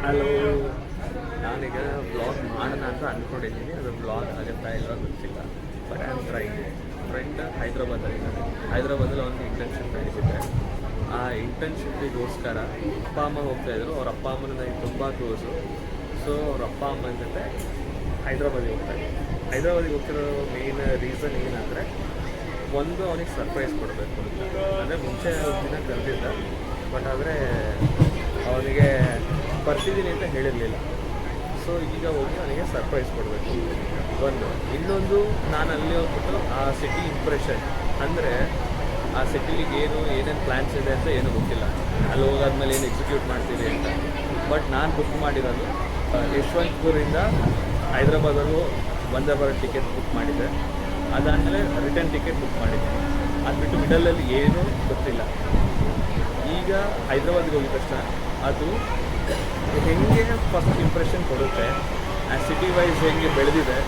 Hello, ನಾನೀಗ blog ಮಾಡೋಣ ಅಂತ ಅಂದ್ಕೊಂಡಿದ್ದೀನಿ. ಅದು ಬ್ಲಾಗ್ ಆಗುತ್ತಾ ಇಲ್ಲ ಗೊತ್ತಿಲ್ಲ, but I am trying. Friend ಹೈದ್ರಾಬಾದಲ್ಲಿದ್ದಾರೆ. ಹೈದ್ರಾಬಾದಲ್ಲಿ ಅವ್ನಿಗೆ ಇಂಟರ್ನ್ಶಿಪ್ ನಡೀತಿದೆ. ಆ ಇಂಟರ್ನ್ಶಿಪ್ಪಿಗೋಸ್ಕರ ಅಪ್ಪ ಅಮ್ಮ ಹೋಗ್ತಾಯಿದ್ರು. ಅವ್ರ ಅಪ್ಪ ಅಮ್ಮನ ನನಗೆ ತುಂಬ ಕ್ಲೋಸು. ಸೊ ಅವ್ರ ಅಪ್ಪ ಅಮ್ಮನ ಜೊತೆ ಹೈದ್ರಾಬಾದಿಗೆ ಹೋಗ್ತಾಯಿದ್ರು. ಹೈದ್ರಾಬಾದಿಗೆ ಹೋಗ್ತಿರೋ ಮೇನ್ ರೀಸನ್ ಏನಂದರೆ, ಒಂದು ಅವನಿಗೆ ಸರ್ಪ್ರೈಸ್ ಕೊಡಬೇಕು ಅಂತ. ಅಂದರೆ ಮುಂಚೆ ದಿನ ಕರೆದಿದ್ದ, ಬಟ್ ಆದರೆ ಅವನಿಗೆ ಬರ್ತಿದ್ದೀನಿ ಅಂತ ಹೇಳಿರಲಿಲ್ಲ. ಸೊ ಈಗ ಹೋಗಿ ಅವನಿಗೆ ಸರ್ಪ್ರೈಸ್ ಕೊಡಬೇಕು ಒಂದು. ಇನ್ನೊಂದು, ನಾನು ಅಲ್ಲಿ ಹೋಗ್ಬಿಟ್ಟು ಆ ಸಿಟಿ ಇಂಪ್ರೆಷನ್, ಅಂದರೆ ಆ ಸಿಟಿಲಿಗೆ ಏನೇನು ಪ್ಲ್ಯಾನ್ಸ್ ಇದೆ ಅಂತ ಏನೂ ಗೊತ್ತಿಲ್ಲ. ಅಲ್ಲಿ ಹೋಗಾದ್ಮೇಲೆ ಏನು ಎಕ್ಸಿಕ್ಯೂಟ್ ಮಾಡ್ತೀವಿ ಅಂತ. ಬಟ್ ನಾನು ಬುಕ್ ಮಾಡಿರೋದು ಯಶವಂತಪುರಿಂದ ಹೈದ್ರಾಬಾದಲ್ಲೂ ವಂದೇ ಭಾರತ್ ಟಿಕೆಟ್ ಬುಕ್ ಮಾಡಿದ್ದೆ. ಅದಾದಮೇಲೆ ರಿಟರ್ನ್ ಟಿಕೆಟ್ ಬುಕ್ ಮಾಡಿದ್ದೆ. ಅದು ಬಿಟ್ಟು ಮಿಡಲಲ್ಲಿ ಏನೂ ಗೊತ್ತಿಲ್ಲ. ಈಗ ಹೈದ್ರಾಬಾದ್ಗೆ ಹೋಗಿದ ತಕ್ಷಣ ಅದು ಹೆಂಗೆ ಫಸ್ಟ್ ಇಂಪ್ರೆಷನ್ ಕೊಡುತ್ತೆ, ಆ ಸಿಟಿ ವೈಸ್ ಹೆಂಗೆ ಬೆಳೆದಿದೆ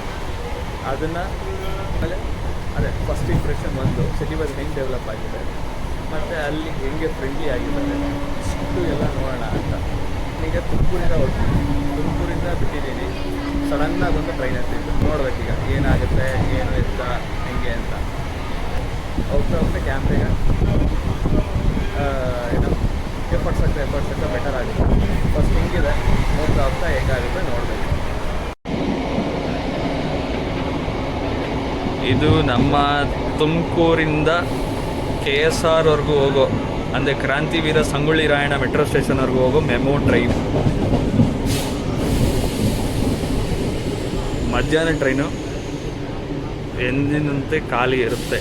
ಅದನ್ನು, ಅದೇ ಫಸ್ಟ್ ಇಂಪ್ರೆಷನ್ ಒಂದು ಸಿಟಿ ವೈಸ್ ಹೆಂಗೆ ಡೆವಲಪ್ ಆಗಿದೆ, ಮತ್ತು ಅಲ್ಲಿ ಹೆಂಗೆ ಫ್ರೆಂಡ್ಲಿ ಆಗಿದ್ದಾರೆ, ಇಷ್ಟು ಎಲ್ಲ ನೋಡೋಣ ಅಂತ. ಈಗ ತುಮಕೂರಿಂದ ಬಿಟ್ಟಿದ್ದೀನಿ. ಸಡನ್ನಾಗಿ ಒಂದು ಟ್ರೈನ್ ಹತ್ತಿದ್ದು ನೋಡ್ಬೇಕೀಗ ಏನಾಗುತ್ತೆ, ಏನು ಎತ್ತ ಹೆಂಗೆ ಅಂತ. ಹೋಗ್ತಾ ಕ್ಯಾಮ್ರಿಗೆ ಏನು ಎಫರ್ಟ್ಸ್ ಆಗ್ತಾ ಬೆಟರ್ ಆಗುತ್ತೆ. ಫಸ್ಟ್ ಹಿಂಗಿದೆ, ಹೋಗ್ತಾ ಹೇಗಾಗುತ್ತೆ ನೋಡಬೇಕು. ಇದು ನಮ್ಮ ತುಮಕೂರಿಂದ KSRವರೆಗೂ ಹೋಗೋ, ಅಂದರೆ ಕ್ರಾಂತಿವೀರ ಸಂಗೊಳ್ಳಿ ರಾಯಣ್ಣ ಮೆಟ್ರೋ ಸ್ಟೇಷನ್ವರೆಗೂ ಹೋಗೋ ಮೆಮೋ ಟ್ರೈನ್. ಮಧ್ಯಾಹ್ನ ಟ್ರೈನು ಎಂದಿನಂತೆ ಖಾಲಿ ಇರುತ್ತೆ,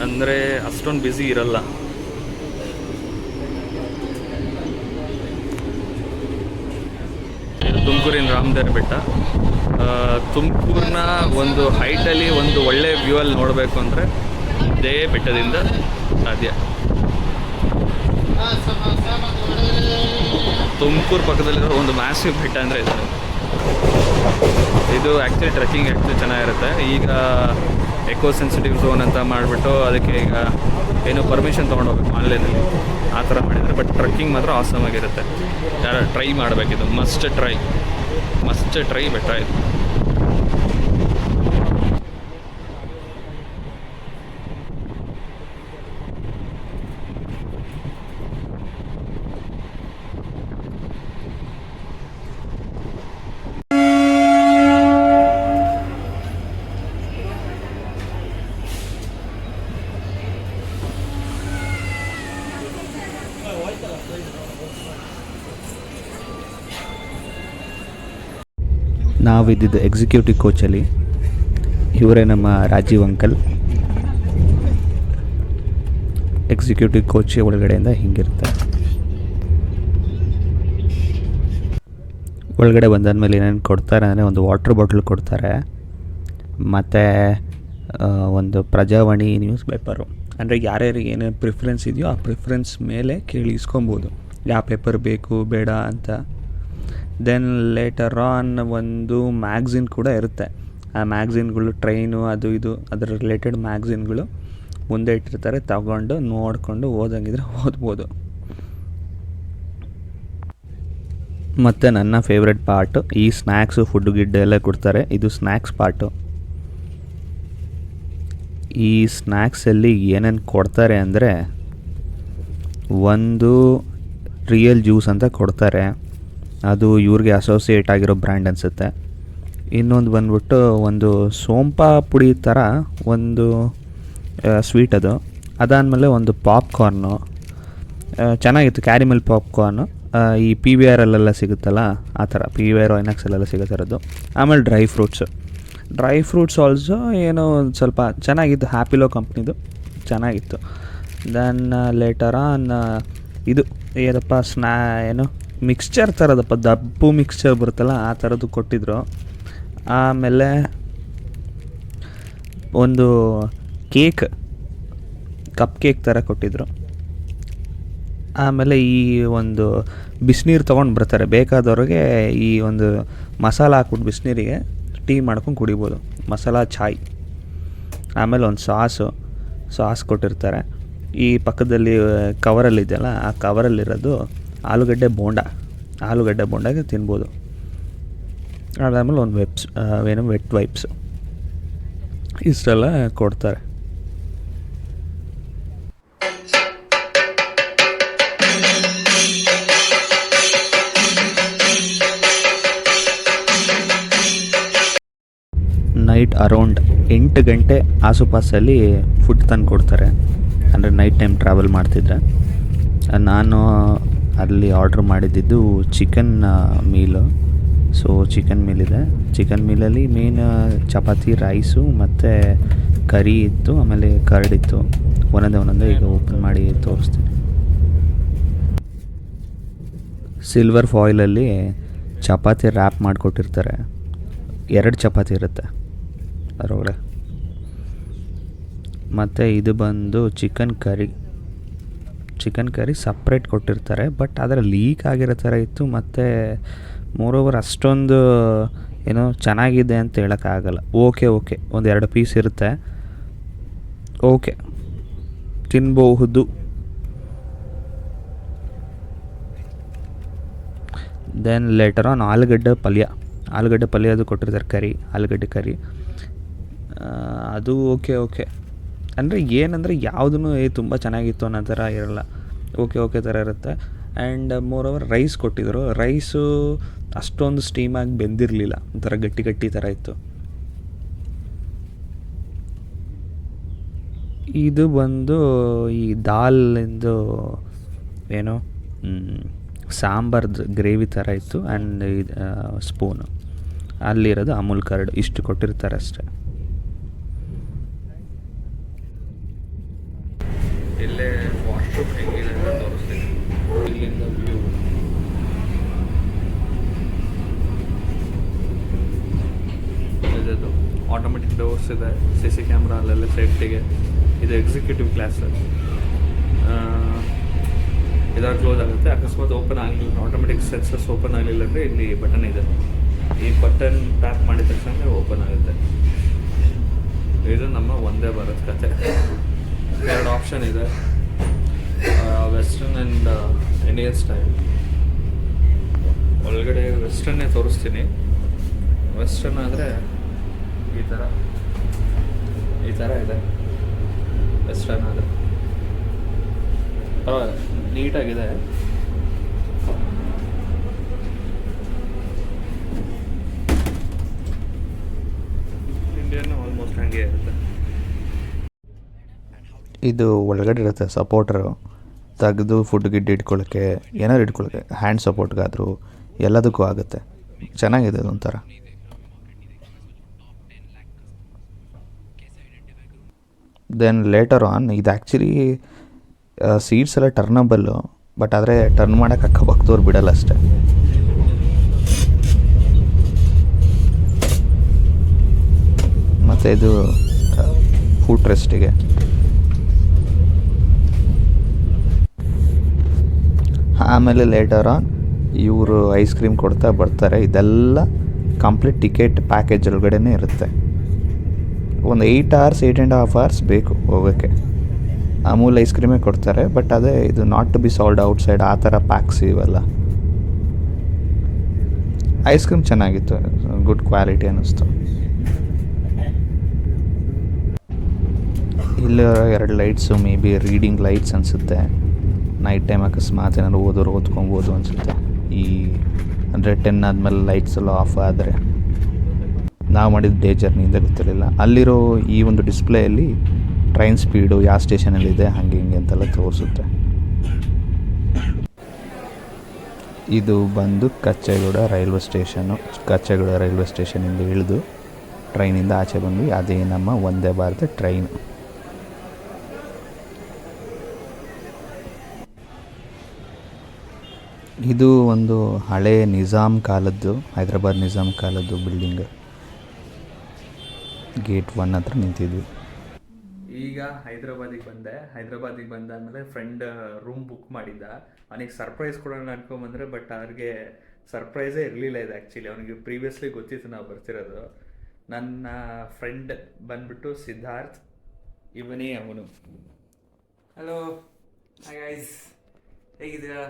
ಅಂದರೆ ಅಷ್ಟೊಂದು ಬ್ಯುಸಿ ಇರಲ್ಲ. ತುಮಕೂರಿನ ರಾಮದೇವ್ರ ಬೆಟ್ಟ. ತುಮಕೂರಿನ ಒಂದು ಹೈಟಲ್ಲಿ ಒಂದು ಒಳ್ಳೆ ವ್ಯೂ ಅಲ್ಲಿ ನೋಡಬೇಕು ಅಂದರೆ ಇದೇ ಬೆಟ್ಟದಿಂದ ಸಾಧ್ಯ. ತುಮಕೂರು ಪಕ್ಕದಲ್ಲಿರೋ ಒಂದು ಮ್ಯಾಸಿವ್ ಬೆಟ್ಟ ಅಂದರೆ ಇದು ಆ್ಯಕ್ಚುಲಿ ಟ್ರೆಕ್ಕಿಂಗ್ ಚೆನ್ನಾಗಿರುತ್ತೆ. ಈಗ ಎಕೋ ಸೆನ್ಸಿಟಿವ್ ಝೋನ್ ಅಂತ ಮಾಡಿಬಿಟ್ಟು ಅದಕ್ಕೆ ಈಗ ಏನೋ ಪರ್ಮಿಷನ್ ತೊಗೊಂಡೋಗ್ಬೇಕು ಆನ್ಲೈನಲ್ಲಿ, ಆ ಥರ ಮಾಡಿದ್ದಾರೆ. ಬಟ್ ಟ್ರೆಕ್ಕಿಂಗ್ ಮಾತ್ರ ಆಸಮ್ ಆಗಿರುತ್ತೆ. ಯಾರು ಟ್ರೈ ಮಾಡಬೇಕಿದು, ಮಸ್ಟ್ ಟ್ರೈ ಬೆಟ್ಟ ಇದು. ನಾವಿದ್ದಿದ್ದು ಎಕ್ಸಿಕ್ಯೂಟಿವ್ ಕೋಚಲ್ಲಿ. ಇವರೇ ನಮ್ಮ ರಾಜೀವ್ ಅಂಕಲ್. ಎಕ್ಸಿಕ್ಯೂಟಿವ್ ಕೋಚ್ ಒಳಗಡೆಯಿಂದ ಹಿಂಗಿರುತ್ತೆ. ಒಳಗಡೆ ಬಂದಾದ್ಮೇಲೆ ಏನೇನು ಕೊಡ್ತಾರೆ ಅಂದರೆ, ಒಂದು ವಾಟರ್ ಬಾಟ್ಲ್ ಕೊಡ್ತಾರೆ, ಮತ್ತು ಒಂದು ಪ್ರಜಾವಾಣಿ ನ್ಯೂಸ್ ಪೇಪರು. ಅಂದರೆ ಯಾರ್ಯಾರಿಗೆ ಏನೇನು ಪ್ರಿಫರೆನ್ಸ್ ಇದೆಯೋ ಆ ಪ್ರಿಫರೆನ್ಸ್ ಮೇಲೆ ಕೇಳಿ ಇಸ್ಕೊಬೋದು, ಯಾವ ಪೇಪರ್ ಬೇಕು ಬೇಡ ಅಂತ. ದೆನ್ ಲೇಟರ್ ಆನ್ ಒಂದು ಮ್ಯಾಗ್ಝಿನ್ ಕೂಡ ಇರುತ್ತೆ. ಆ ಮ್ಯಾಗ್ಝಿನ್ಗಳು ಟ್ರೈನು ಅದು ಇದು ಅದರ ರಿಲೇಟೆಡ್ ಮ್ಯಾಗ್ಝಿನ್ಗಳು ಮುಂದೆ ಇಟ್ಟಿರ್ತಾರೆ. ತಗೊಂಡು ನೋಡಿಕೊಂಡು ಓದಂಗಿದ್ರೆ ಓದ್ಬೋದು. ಮತ್ತು ನನ್ನ ಫೇವ್ರೆಟ್ ಪಾರ್ಟು ಈ ಸ್ನ್ಯಾಕ್ಸು, ಫುಡ್ಡು ಗಿಡ್ಡು ಎಲ್ಲ ಕೊಡ್ತಾರೆ. ಇದು ಸ್ನ್ಯಾಕ್ಸ್ ಪಾರ್ಟು. ಈ ಸ್ನ್ಯಾಕ್ಸಲ್ಲಿ ಏನೇನು ಕೊಡ್ತಾರೆ ಅಂದರೆ, ಒಂದು ರಿಯಲ್ ಜ್ಯೂಸ್ ಅಂತ ಕೊಡ್ತಾರೆ, ಅದು ಇವ್ರಿಗೆ ಅಸೋಸಿಯೇಟ್ ಆಗಿರೋ ಬ್ರ್ಯಾಂಡ್ ಅನಿಸುತ್ತೆ. ಇನ್ನೊಂದು ಬಂದ್ಬಿಟ್ಟು ಒಂದು ಸೋಂಪಾ ಪುಡಿ ಥರ ಒಂದು ಸ್ವೀಟ್ ಅದು. ಅದಾದಮೇಲೆ ಒಂದು ಪಾಪ್ಕಾರ್ನು ಚೆನ್ನಾಗಿತ್ತು, ಕ್ಯಾರಿಮೆಲ್ ಪಾಪ್ಕಾರ್ನು. ಈ PVRಲ್ಲೆಲ್ಲ ಸಿಗುತ್ತಲ್ಲ ಆ ಥರ, PVR ಐನಾಕ್ಸಲ್ಲೆಲ್ಲ ಸಿಗುತ್ತಿರೋದು. ಆಮೇಲೆ ಡ್ರೈ ಫ್ರೂಟ್ಸ್ ಆಲ್ಸೋ ಏನೋ ಒಂದು ಸ್ವಲ್ಪ ಚೆನ್ನಾಗಿತ್ತು, ಹ್ಯಾಪಿಲೋ ಕಂಪ್ನಿದು ಚೆನ್ನಾಗಿತ್ತು. ದೆನ್ ಲೇಟರ್ ಆನ್ ಇದು ಏನಪ್ಪ ಏನು ಮಿಕ್ಸ್ಚರ್ ಥರದಪ್ಪ, ದಪ್ಪು ಮಿಕ್ಸ್ಚರ್ ಬರುತ್ತಲ್ಲ ಆ ಥರದ್ದು ಕೊಟ್ಟಿದ್ರು. ಆಮೇಲೆ ಒಂದು ಕಪ್ ಕೇಕ್ ಥರ ಕೊಟ್ಟಿದ್ರು. ಆಮೇಲೆ ಈ ಒಂದು ಬಿಸಿನೀರು ತೊಗೊಂಡು ಬರ್ತಾರೆ, ಬೇಕಾದವ್ರಿಗೆ ಈ ಒಂದು ಮಸಾಲ ಹಾಕ್ಬಿಟ್ಟು ಬಿಸಿನೀರಿಗೆ ಟೀ ಮಾಡ್ಕೊಂಡು ಕುಡಿಬೋದು, ಮಸಾಲ ಚಾಯ್. ಆಮೇಲೆ ಒಂದು ಸಾಸ್ ಕೊಟ್ಟಿರ್ತಾರೆ. ಈ ಪಕ್ಕದಲ್ಲಿ ಕವರಲ್ಲಿದೆಯಲ್ಲ, ಆ ಕವರಲ್ಲಿರೋದು ಆಲೂಗಡ್ಡೆ ಬೋಂಡ. ಆಲೂಗಡ್ಡೆ ಬೋಂಡಾಗೆ ತಿನ್ಬೋದು. ಅದಾದಮೇಲೆ ಒಂದು ವೆಟ್ ವೈಪ್ಸ್ ಇಷ್ಟೆಲ್ಲ ಕೊಡ್ತಾರೆ. ನೈಟ್ ಅರೌಂಡ್ 8 ಗಂಟೆ ಆಸುಪಾಸಲ್ಲಿ ಫುಡ್ ತಂದು ಕೊಡ್ತಾರೆ. ಅಂದರೆ ನೈಟ್ ಟೈಮ್ ಟ್ರಾವೆಲ್ ಮಾಡ್ತಿದ್ರೆ ನಾನು ಅಲ್ಲಿ ಆರ್ಡ್ರ್ ಮಾಡಿದ್ದಿದ್ದು chicken meal. So chicken meal ಇದೆ. ಚಿಕನ್ ಮೀಲಲ್ಲಿ ಮೇನ್ ಚಪಾತಿ, ರೈಸು ಮತ್ತು ಕರಿ ಇತ್ತು, ಆಮೇಲೆ ಕರ್ಡ್ ಇತ್ತು. ಒಂದೊಂದೇ ಈಗ ಓಪನ್ ಮಾಡಿ ತೋರಿಸ್ತೀನಿ. ಸಿಲ್ವರ್ ಫಾಯಿಲಲ್ಲಿ ಚಪಾತಿ ರ್ಯಾಪ್ ಮಾಡಿಕೊಟ್ಟಿರ್ತಾರೆ. 2 ಚಪಾತಿ ಇರುತ್ತೆ ಅದರೊಳಗಡೆ. ಮತ್ತು ಇದು ಬಂದು ಚಿಕನ್ ಕರಿ ಸಪ್ರೇಟ್ ಕೊಟ್ಟಿರ್ತಾರೆ, ಬಟ್ ಅದರ ಲೀಕ್ ಆಗಿರೋ ಥರ ಇತ್ತು. ಮತ್ತು ಮೋರೋವರ್ ಅಷ್ಟೊಂದು ಏನೋ ಚೆನ್ನಾಗಿದೆ ಅಂತ ಹೇಳೋಕ್ಕಾಗಲ್ಲ. ಓಕೆ 1-2 ಪೀಸ್ ಇರುತ್ತೆ, ಓಕೆ ತಿನ್ಬಹುದು. ದೆನ್ ಲೇಟರ್ ಆನ್ ಆಲೂಗಡ್ಡೆ ಪಲ್ಯ ಅದು ಕೊಟ್ಟಿರ್ತಾರೆ. ಆಲೂಗಡ್ಡೆ ಕರಿ ಅದು ಓಕೆ ಅಂದರೆ ಏನಂದರೆ ಯಾವುದೂ ತುಂಬ ಚೆನ್ನಾಗಿತ್ತು ಅನ್ನೋ ಥರ ಇರಲ್ಲ. ಓಕೆ ಥರ ಇರುತ್ತೆ. ಆ್ಯಂಡ್ ಮೋರೋವರ್ ರೈಸ್ ಕೊಟ್ಟಿದ್ದರು. ರೈಸು ಅಷ್ಟೊಂದು ಸ್ಟೀಮಾಗಿ ಬೆಂದಿರಲಿಲ್ಲ, ಒಂಥರ ಗಟ್ಟಿ ಥರ ಇತ್ತು. ಇದು ಬಂದು ಈ ದಾಲಿಂದು ಏನೋ ಸಾಂಬಾರ್ದು ಗ್ರೇವಿ ಥರ ಇತ್ತು. ಆ್ಯಂಡ್ ಸ್ಪೂನು ಅಲ್ಲಿರೋದು ಅಮೂಲ್ ಕರ್ಡ್. ಇಷ್ಟು ಕೊಟ್ಟಿರ್ತಾರೆ ಅಷ್ಟೇ. ಇಲ್ಲೇ ವಾಶ್ರೂಮ್ ಹೆಂಗಿದೆ ಅಂತ ತೋರಿಸ್ತೀನಿ. ಇಲ್ಲಿಂದ ವ್ಯೂ ಇದು ಆಟೋಮೆಟಿಕ್ ಡೋರ್ಸ್ ಇದೆ, CC ಕ್ಯಾಮ್ರಾ ಅಲ್ಲೆಲ್ಲ ಸೇಫ್ಟಿಗೆ. ಇದು ಎಕ್ಸಿಕ್ಯೂಟಿವ್ ಕ್ಲಾಸ್. ಇದರ ಕ್ಲೋಸ್ ಆಗುತ್ತೆ. ಅಕಸ್ಮಾತ್ ಓಪನ್ ಆಗಲಿಲ್ಲ, ಆಟೋಮೆಟಿಕ್ ಸೆನ್ಸರ್ಸ್ ಓಪನ್ ಆಗಲಿಲ್ಲ ಅಂದರೆ ಇಲ್ಲಿ ಬಟನ್ ಇದೆ. ಈ ಬಟನ್ ಟ್ಯಾಪ್ ಮಾಡಿದ ತಕ್ಷಣ ಓಪನ್ ಆಗುತ್ತೆ. ಇದು ನಮ್ಮ ಒಂದೇ ಭಾರತ್ ಕತೆ. 2 ಆಪ್ಷನ್ ಇದೆ, ವೆಸ್ಟರ್ನ್ ಆ್ಯಂಡ್ ಇಂಡಿಯನ್ ಸ್ಟೈಲ್. ಒಳಗಡೆ ವೆಸ್ಟರ್ನೇ ತೋರಿಸ್ತೀನಿ. ವೆಸ್ಟರ್ನ್ ಆದರೆ ಈ ಥರ ಇದೆ. ವೆಸ್ಟರ್ನ್ ಆದರೆ ಪರವಾಗಿಲ್ಲ, ನೀಟಾಗಿದೆ. ಇಂಡಿಯನ್ ಆಲ್ಮೋಸ್ಟ್ ಹಾಗೆ ಇರುತ್ತೆ. ಇದು ಒಳಗಡೆ ಇರುತ್ತೆ ಸಪೋರ್ಟರು. ತೆಗೆದು ಫುಡ್ ಗಿಡ್ ಇಟ್ಕೊಳ್ಳೋಕ್ಕೆ, ಏನಾದ್ರು ಇಟ್ಕೊಳ್ಳೋಕ್ಕೆ, ಹ್ಯಾಂಡ್ ಸಪೋರ್ಟ್ಗಾದರೂ ಎಲ್ಲದಕ್ಕೂ ಆಗುತ್ತೆ. ಚೆನ್ನಾಗಿದೆ ಅದೊಂಥರ. ದೆನ್ ಲೇಟರ್ ಆನ್ ಇದು ಆ್ಯಕ್ಚುಲಿ ಸೀಟ್ಸ್ ಎಲ್ಲ ಟರ್ನಬಲ್ಲು, ಬಟ್ ಆದರೆ ಟರ್ನ್ ಮಾಡೋಕ್ಕೆ ಅಕ್ಕಪಕ್ಕದವ್ರು ಬಿಡಲ್ಲ ಅಷ್ಟೇ. ಮತ್ತು ಇದು ಫುಟ್ ರೆಸ್ಟಿಗೆ. ಆಮೇಲೆ ಲೇಟರ್ ಆನ್ ಇವರು ಐಸ್ ಕ್ರೀಮ್ ಕೊಡ್ತಾ ಬರ್ತಾರೆ. ಇದೆಲ್ಲ ಕಂಪ್ಲೀಟ್ ಟಿಕೆಟ್ ಪ್ಯಾಕೇಜ್ ಒಳಗಡೆ ಇರುತ್ತೆ. ಒಂದು 8.5 hours ಬೇಕು ಹೋಗೋಕ್ಕೆ. ಅಮೂಲ್ ಐಸ್ ಕ್ರೀಮೇ ಕೊಡ್ತಾರೆ, ಬಟ್ ಅದೇ ಇದು not to be sold outside ಆ ಥರ ಪ್ಯಾಕ್ಸ್ ಇವೆಲ್ಲ. ಐಸ್ ಕ್ರೀಮ್ ಚೆನ್ನಾಗಿತ್ತು, ಗುಡ್ ಕ್ವಾಲಿಟಿ ಅನ್ನಿಸ್ತು. ಇಲ್ಲಿ 2 lights, maybe reading lights ಅನಿಸುತ್ತೆ. ನೈಟ್ ಟೈಮ್ ಅಕಸ್ಮಾತ್ ಏನಾದ್ರು ಓದ್ಕೊಬೋದು ಅನಿಸುತ್ತೆ. ಈ ಅಂದರೆ 10 ಆದಮೇಲೆ ಲೈಟ್ಸ್ ಎಲ್ಲ ಆಫ್ ಆದರೆ. ನಾವು ಮಾಡಿದ ಡೇ ಜರ್ನಿಯಿಂದ ಗೊತ್ತಿರಲಿಲ್ಲ. ಅಲ್ಲಿರೋ ಈ ಒಂದು ಡಿಸ್ಪ್ಲೇಯಲ್ಲಿ ಟ್ರೈನ್ ಸ್ಪೀಡು ಯಾವ ಸ್ಟೇಷನಲ್ಲಿದೆ ಹಾಗೆ ಹಿಂಗೆ ಅಂತೆಲ್ಲ ತೋರಿಸುತ್ತೆ. ಇದು ಬಂದು ಕಚ್ಚೇಗೌಡ ರೈಲ್ವೆ ಸ್ಟೇಷನಿಂದ ಇಳಿದು ಟ್ರೈನಿಂದ ಆಚೆ ಬಂದ್ವಿ. ಅದೇ ನಮ್ಮ ವಂದೇ ಭಾರತ ಟ್ರೈನ್. ಇದು ಒಂದು ಹಳೆ ಹೈದರಾಬಾದ್ ನಿಜಾಮ್ ಕಾಲದ್ದು ಬಿಲ್ಡಿಂಗ್. ಗೇಟ್ 1 ಹತ್ರ ನಿಂತಿದ್ವಿ. ಈಗ ಹೈದ್ರಾಬಾದಿಗೆ ಬಂದಾದಮೇಲೆ ಫ್ರೆಂಡ್ ರೂಮ್ ಬುಕ್ ಮಾಡಿದ್ದ. ಅವನಿಗೆ ಸರ್ಪ್ರೈಸ್ ಕೊಡೋಣ ಅನ್ಕೊಂಬಂದರೆ, ಬಟ್ ಅವ್ರಿಗೆ ಸರ್ಪ್ರೈಸೇ ಇರಲಿಲ್ಲ. ಇದು ಆ್ಯಕ್ಚುಲಿ ಅವನಿಗೆ ಪ್ರೀವಿಯಸ್ಲಿ ಗೊತ್ತಿತ್ತು ನಾವು ಬರ್ತಿರೋದು. ನನ್ನ ಫ್ರೆಂಡ್ ಬಂದ್ಬಿಟ್ಟು ಸಿದ್ಧಾರ್ಥ್, ಇವನೇ ಅವನು. ಹಲೋ, ಹಾಯ್ ಗೈಸ್, ಹೇಗಿದ್ದೀರಾ?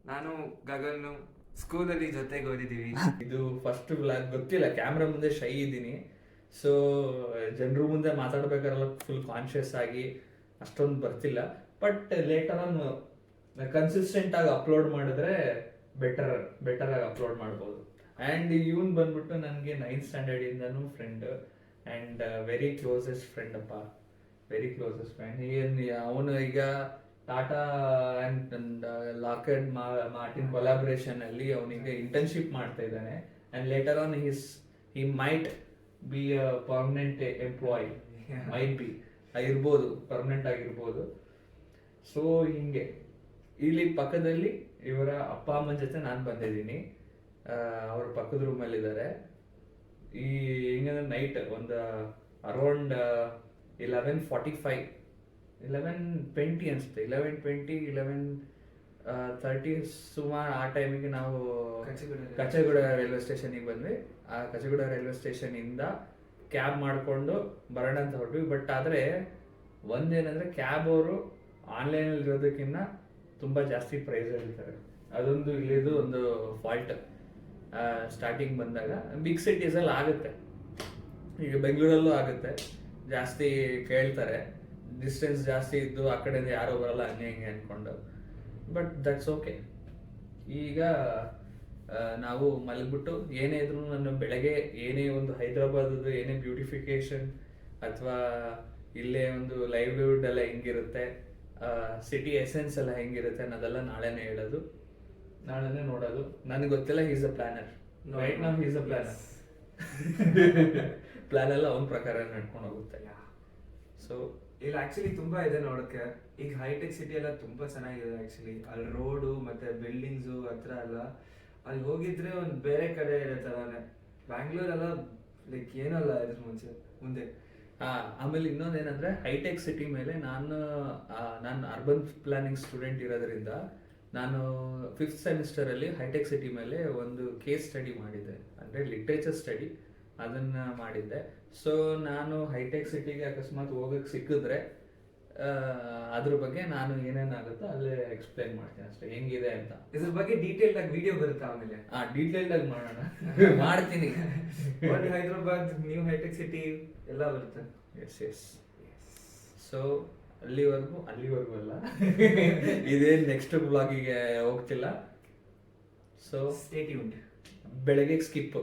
ನಾನು ಗಗನ್ನು ಸ್ಕೂಲಲ್ಲಿ ಜೊತೆಗೆ ಓದಿದ್ದೀವಿ. ಇದು ಫಸ್ಟ್ ವ್ಲಾಗ್ ಗೊತ್ತಿಲ್ಲ, ಕ್ಯಾಮ್ರಾ ಮುಂದೆ ಶೈ ಇದ್ದೀನಿ. ಸೊ ಜನರು ಮುಂದೆ ಮಾತಾಡ್ಬೇಕಾದ್ರೆಲ್ಲ ಫುಲ್ ಕಾನ್ಶಿಯಸ್ ಆಗಿ ಅಷ್ಟೊಂದು ಬರ್ತಿಲ್ಲ. ಬಟ್ ಲೇಟರ್ ಆನ್ ಕನ್ಸಿಸ್ಟೆಂಟ್ ಆಗಿ ಅಪ್ಲೋಡ್ ಮಾಡಿದ್ರೆ ಬೆಟರ್ ಆಗಿ ಅಪ್ಲೋಡ್ ಮಾಡ್ಬೋದು. ಆ್ಯಂಡ್ ಇವನ್ ಬಂದ್ಬಿಟ್ಟು ನನಗೆ 9th ಸ್ಟ್ಯಾಂಡರ್ಡ್ ಇಂದನೂ friend and very closest friend ಅಪ್ಪ, ವೆರಿ ಕ್ಲೋಸೆಸ್ಟ್ ಫ್ರೆಂಡ್. ಅವನು ಈಗ Tata and Lockheed Martin collaboration ಅಲ್ಲಿ ಅವನಿಗೆ ಇಂಟರ್ನ್ಶಿಪ್ ಮಾಡ್ತಾ ಇದ್ದಾನೆ. And later on he might be a permanent employee, might be ಇರ್ಬೋದು, ಪರ್ಮನೆಂಟ್ ಆಗಿರ್ಬೋದು. ಸೊ ಹಿಂಗೆ ಇಲ್ಲಿ ಪಕ್ಕದಲ್ಲಿ ಇವರ ಅಪ್ಪ ಅಮ್ಮನ ಜೊತೆ ನಾನು ಬಂದಿದ್ದೀನಿ. ಅವ್ರ ಪಕ್ಕದ ರೂಮಲ್ಲಿ ಇದ್ದಾರೆ. ಈ ಹಿಂಗಂದ್ರೆ ನೈಟ್ ಒಂದು ಅರೌಂಡ್ 11:45 11:20 ಅನ್ಸುತ್ತೆ, 11:20 11:30 ಸುಮಾರು ಆ ಟೈಮಿಗೆ ನಾವು ಕಚೇಗೌಡ ರೈಲ್ವೆ ಸ್ಟೇಷನ್ಗೆ ಬಂದ್ವಿ. ಆ ಕಚೇಗೌಡ ರೈಲ್ವೆ ಸ್ಟೇಷನ್ ಇಂದ ಕ್ಯಾಬ್ ಮಾಡ್ಕೊಂಡು ಬರೋಣ ಅಂತ ಹೊರಟ್ವಿ. ಬಟ್ ಆದ್ರೆ ಒಂದೇನಂದ್ರೆ ಕ್ಯಾಬ್ ಅವರು ಆನ್ಲೈನಲ್ಲಿ ಇರೋದಕ್ಕಿಂತ ತುಂಬಾ ಜಾಸ್ತಿ ಪ್ರೈಸ್ ಹೇಳ್ತಾರೆ. ಅದೊಂದು ಇಲ್ಲಿದು ಒಂದು ಫಾಲ್ಟ್. ಸ್ಟಾರ್ಟಿಂಗ್ ಬಂದಾಗ ಬಿಗ್ ಸಿಟೀಸಲ್ಲಿ ಆಗುತ್ತೆ, ಈಗ ಬೆಂಗಳೂರಲ್ಲೂ ಆಗುತ್ತೆ, ಜಾಸ್ತಿ ಕೇಳ್ತಾರೆ. ಡಿಸ್ಟೆನ್ಸ್ ಜಾಸ್ತಿ ಇದ್ದು ಆ ಕಡೆಯಿಂದ ಯಾರೋ ಬರಲ್ಲ ಹಂಗೆ ಹಿಂಗೆ ಅಂದ್ಕೊಂಡು. But that's okay. ಈಗ ನಾವು ಮಲಗ್ಬಿಟ್ಟು ಏನೇ ಇದ್ರು ನಾನು ಬೆಳಗ್ಗೆ ಏನೇ ಒಂದು ಹೈದ್ರಾಬಾದದ್ದು ಏನೇ ಬ್ಯೂಟಿಫಿಕೇಶನ್ ಅಥವಾ ಇಲ್ಲೇ ಒಂದು ಲೈವ್ಲಿಹುಡ್ ಎಲ್ಲ ಹೆಂಗಿರುತ್ತೆ, ಸಿಟಿ ಎಸೆನ್ಸ್ ಎಲ್ಲ ಹೆಂಗಿರುತ್ತೆ ಅನ್ನೋದೆಲ್ಲ ನಾಳೆನೇ ಹೇಳೋದು, ನಾಳೆನೇ ನೋಡೋದು. ನನಗೆ ಗೊತ್ತಿಲ್ಲ, is a planner right now, is a planner. Plan ಎಲ್ಲ ಅವನ ಪ್ರಕಾರ ನಡ್ಕೊಂಡು ಹೋಗುತ್ತೆ. ಸೊ ಇಲ್ಲಿ ಆಕ್ಚುಲಿ ತುಂಬಾ ಇದೆ ನೋಡಕ್ಕೆ. ಈಗ ಹೈಟೆಕ್ ಸಿಟಿ ಎಲ್ಲ ತುಂಬಾ ಚೆನ್ನಾಗಿದೆ ಆಕ್ಚುಲಿ. ಅಲ್ಲಿ ರೋಡು ಮತ್ತೆ ಬಿಲ್ಡಿಂಗ್ಸು ಹತ್ರ ಎಲ್ಲ ಅಲ್ಲಿ ಹೋಗಿದ್ರೆ ಒಂದ್ ಬೇರೆ ಕಡೆ ಇರೋ ತರಾನೆ. ಬ್ಯಾಂಗ್ಳೂರೆಲ್ಲ ಲೈಕ್ ಏನಲ್ಲ ಇದ್ರ ಮುಂದೆ. ಆಮೇಲೆ ಇನ್ನೊಂದೇನಂದ್ರೆ ಹೈಟೆಕ್ ಸಿಟಿ ಮೇಲೆ ನಾನು ಅರ್ಬನ್ ಪ್ಲಾನಿಂಗ್ ಸ್ಟೂಡೆಂಟ್ ಇರೋದ್ರಿಂದ ನಾನು 5th ಸೆಮಿಸ್ಟರ್ ಅಲ್ಲಿ ಹೈಟೆಕ್ ಸಿಟಿ ಮೇಲೆ ಒಂದು ಕೇಸ್ ಸ್ಟಡಿ ಮಾಡಿದ್ದೆ, ಅಂದ್ರೆ ಲಿಟ್ರೇಚರ್ ಸ್ಟಡಿ ಅದನ್ನ ಮಾಡಿದ್ದೆ. ಸೊ ನಾನು ಹೈಟೆಕ್ ಸಿಟಿಗೆ ಅಕಸ್ಮಾತ್ ಹೋಗಕ್ಕೆ ಸಿಕ್ಕಿದ್ರೆ ಅದ್ರ ಬಗ್ಗೆ ನಾನು ಏನೇನಾಗುತ್ತೋ ಅಲ್ಲೇ ಎಕ್ಸ್ಪ್ಲೈನ್ ಮಾಡ್ತೀನಿ ಅಷ್ಟೇ, ಹೆಂಗಿದೆ ಅಂತ. ಇದ್ರ ಬಗ್ಗೆ ಡೀಟೇಲ್ಡ್ ಆಗಿ ವಿಡಿಯೋ ಬರುತ್ತೆ ಆಮೇಲೆ. ಡೀಟೇಲ್ಡ್ ಆಗಿ ಮಾಡೋಣ. ಮಾಡ್ತೀನಿ. ಹೈದ್ರಾಬಾದ್ ನ್ಯೂ ಹೈಟೆಕ್ ಸಿಟಿ ಎಲ್ಲ ಬರುತ್ತೆ. ಎಸ್. ಸೊ ಅಲ್ಲಿವರೆಗೂ ಅಲ್ಲ, ಇದೇ ನೆಕ್ಸ್ಟ್ ಬ್ಲಾಗಿಗೆ ಹೋಗ್ತಿಲ್ಲ. So stay tuned. ಬೆಳಗ್ಗೆ ಸ್ಕಿಪ್.